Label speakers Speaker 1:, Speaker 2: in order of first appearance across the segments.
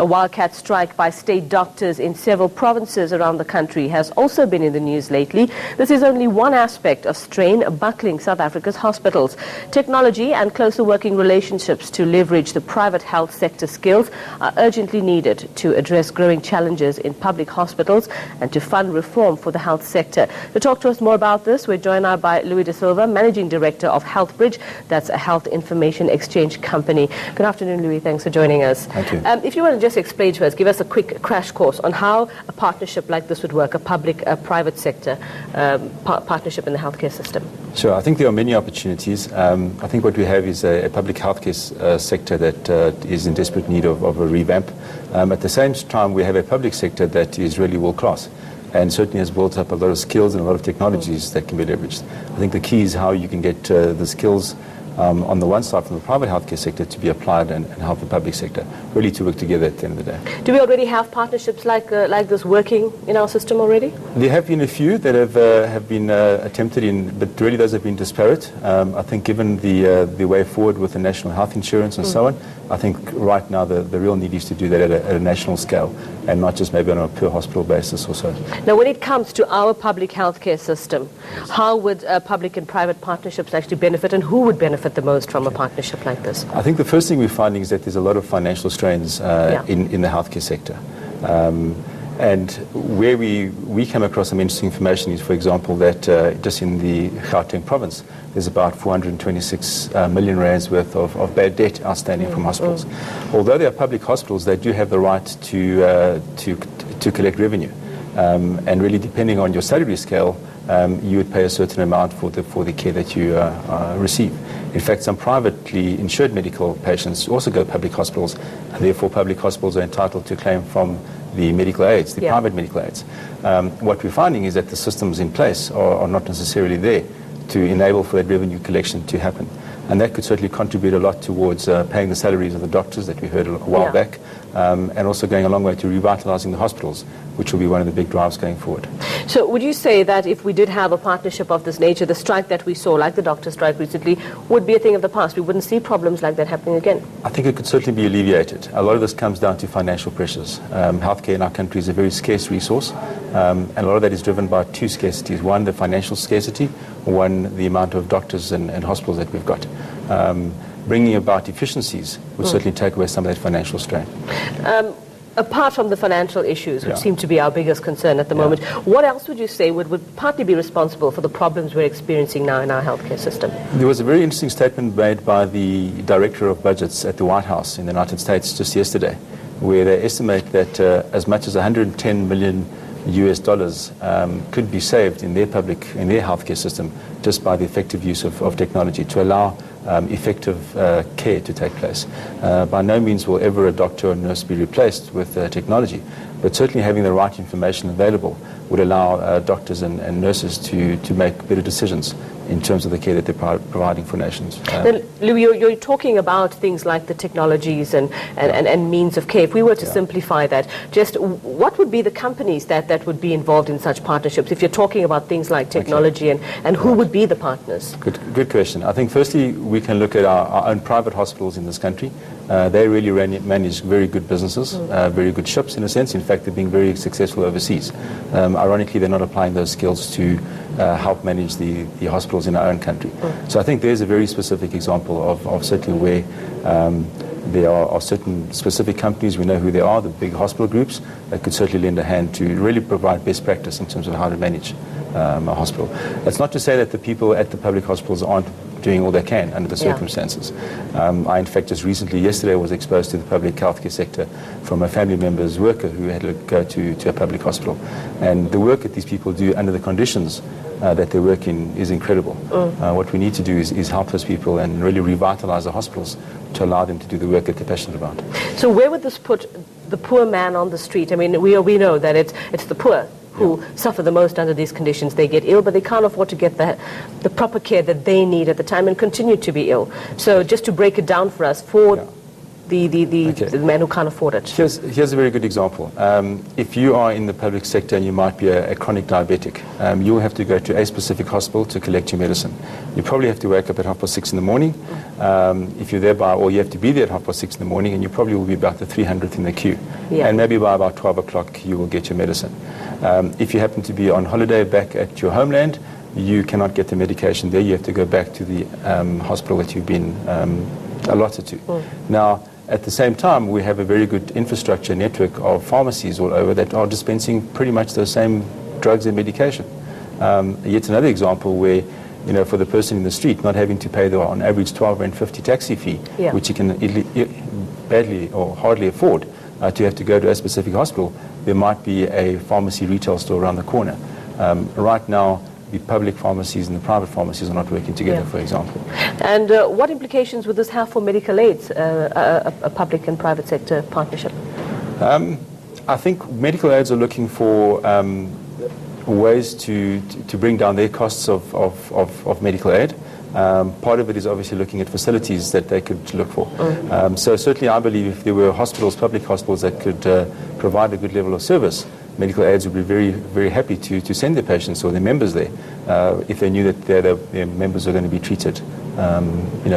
Speaker 1: A wildcat strike by state doctors in several provinces around the country has also been in the news lately. This is only one aspect of strain buckling South Africa's hospitals. Technology and closer working relationships to leverage the private health sector skills are urgently needed to address growing challenges in public hospitals and to fund reform for the health sector. To talk to us more about this, we're joined now by Louis De Silva, Managing Director of HealthBridge. That's a health information exchange company. Good afternoon, Louis. Thanks for joining us.
Speaker 2: Thank you.
Speaker 1: If you want to just explain to us, give us a quick crash course on how a partnership like this would work, a public-private sector partnership in the healthcare system.
Speaker 2: Sure. I think there are many opportunities. I think what we have is a public healthcare sector that is in desperate need of a revamp. At the same time, we have a public sector that is really world-class and certainly has built up a lot of skills and a lot of technologies that can be leveraged. I think the key is how you can get the skills on the one side from the private healthcare sector to be applied and help the public sector really to work together at the end of the day.
Speaker 1: Do we already have partnerships like this working in our system already?
Speaker 2: There have been a few that have been attempted but really those have been disparate. I think given the way forward with the national health insurance and so on, I think right now the real need is to do that at a national scale and not just maybe on a per hospital basis or so.
Speaker 1: Now, when it comes to our public healthcare system, how would public and private partnerships actually benefit, and who would benefit the most from a partnership like this?
Speaker 2: I think the first thing we're finding is that there's a lot of financial strains in the healthcare sector. And where we came across some interesting information is, for example, that just in the Gauteng province, there's about 426 million rands worth of bad debt outstanding from hospitals. Although they are public hospitals, they do have the right to collect revenue. And really, depending on your salary scale, you would pay a certain amount for the care that you receive. In fact, some privately insured medical patients also go to public hospitals, and therefore public hospitals are entitled to claim from the medical aids, the private medical aids. What we're finding is that the systems in place are not necessarily there to enable for that revenue collection to happen. And that could certainly contribute a lot towards paying the salaries of the doctors that we heard a while back, and also going a long way to revitalizing the hospitals, which will be one of the big drives going forward.
Speaker 1: So would you say that if we did have a partnership of this nature, the strike that we saw, like the doctor strike recently, would be a thing of the past? We wouldn't see problems like that happening again?
Speaker 2: I think it could certainly be alleviated. A lot of this comes down to financial pressures. Healthcare in our country is a very scarce resource, and a lot of that is driven by two scarcities. One, the financial scarcity, one, the amount of doctors and hospitals that we've got. Bringing about efficiencies would certainly take away some of that financial strain.
Speaker 1: Apart from the financial issues, which seem to be our biggest concern at the moment, what else would you say would partly be responsible for the problems we're experiencing now in our healthcare system? There
Speaker 2: was a very interesting statement made by the Director of Budgets at the White House in the United States just yesterday, where they estimate that as much as $110 million could be saved in their healthcare system just by the effective use of technology to allow effective care to take place. By no means will ever a doctor or nurse be replaced with technology, but certainly having the right information available would allow doctors and nurses to make better decisions in terms of the care that they're providing for nations.
Speaker 1: Louis, you're talking about things like the technologies and means of care. If we were to simplify that, just what would be the companies that would be involved in such partnerships if you're talking about things like technology and who would be the partners?
Speaker 2: Good question. I think firstly we can look at our own private hospitals in this country. They really manage very good businesses, very good ships in a sense. In fact, they're being very successful overseas. Ironically, they're not applying those skills to help manage the hospitals in our own country. So I think there's a very specific example of certainly where there are certain specific companies, we know who they are, the big hospital groups, that could certainly lend a hand to really provide best practice in terms of how to manage a hospital. That's not to say that the people at the public hospitals aren't doing all they can under the circumstances. I, in fact, just recently, yesterday, was exposed to the public healthcare sector from a family member's worker who had to go to a public hospital. And the work that these people do under the conditions that they work in is incredible. What we need to do is help those people and really revitalize the hospitals to allow them to do the work that they're passionate about.
Speaker 1: So where would this put the poor man on the street? I mean, we know that it's the poor who suffer the most under these conditions. They get ill, but they can't afford to get the proper care that they need at the time and continue to be ill. So just to break it down for us, for the man who can't afford it?
Speaker 2: Here's a very good example. If you are in the public sector and you might be a chronic diabetic, you will have to go to a specific hospital to collect your medicine. You probably have to wake up at 6:30 in the morning. If you're there or you have to be there at 6:30 in the morning, and you probably will be about the 300th in the queue.
Speaker 1: Yeah.
Speaker 2: And maybe by about 12 o'clock you will get your medicine. If you happen to be on holiday back at your homeland, you cannot get the medication there. You have to go back to the hospital that you've been allotted to. Now, at the same time, we have a very good infrastructure network of pharmacies all over that are dispensing pretty much the same drugs and medication. Yet another example where, for the person in the street not having to pay the, on average, 12.50 taxi fee, which you can badly or hardly afford to have to go to a specific hospital, there might be a pharmacy retail store around the corner. Right now, the public pharmacies and the private pharmacies are not working together, for example.
Speaker 1: And what implications would this have for medical aids, a public and private sector partnership?
Speaker 2: I think medical aids are looking for ways to bring down their costs of medical aid. Part of it is obviously looking at facilities that they could look for. So certainly I believe if there were hospitals, public hospitals that could provide a good level of service, medical aids would be very, very happy to send their patients or their members there if they knew that their members are going to be treated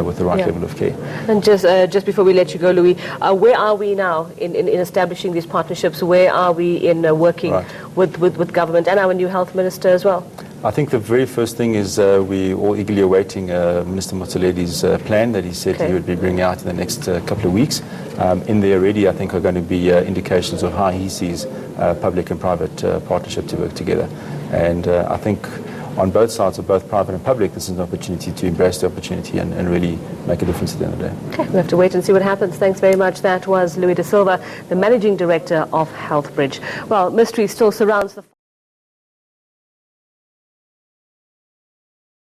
Speaker 2: with the right level of care.
Speaker 1: And just before we let you go, Louis, where are we now in establishing these partnerships? Where are we in working with government and our new health minister as well?
Speaker 2: I think the very first thing is we all eagerly awaiting Minister Motsoaledi's plan that he said he would be bringing out in the next couple of weeks. In there already, I think, are going to be indications of how he sees public and private partnership to work together. And I think on both sides, of both private and public, this is an opportunity to embrace the opportunity and really make a difference at the end of the day.
Speaker 1: Okay, we have to wait and see what happens. Thanks very much. That was Louis Da Silva, the Managing Director of HealthBridge. Well, mystery still surrounds the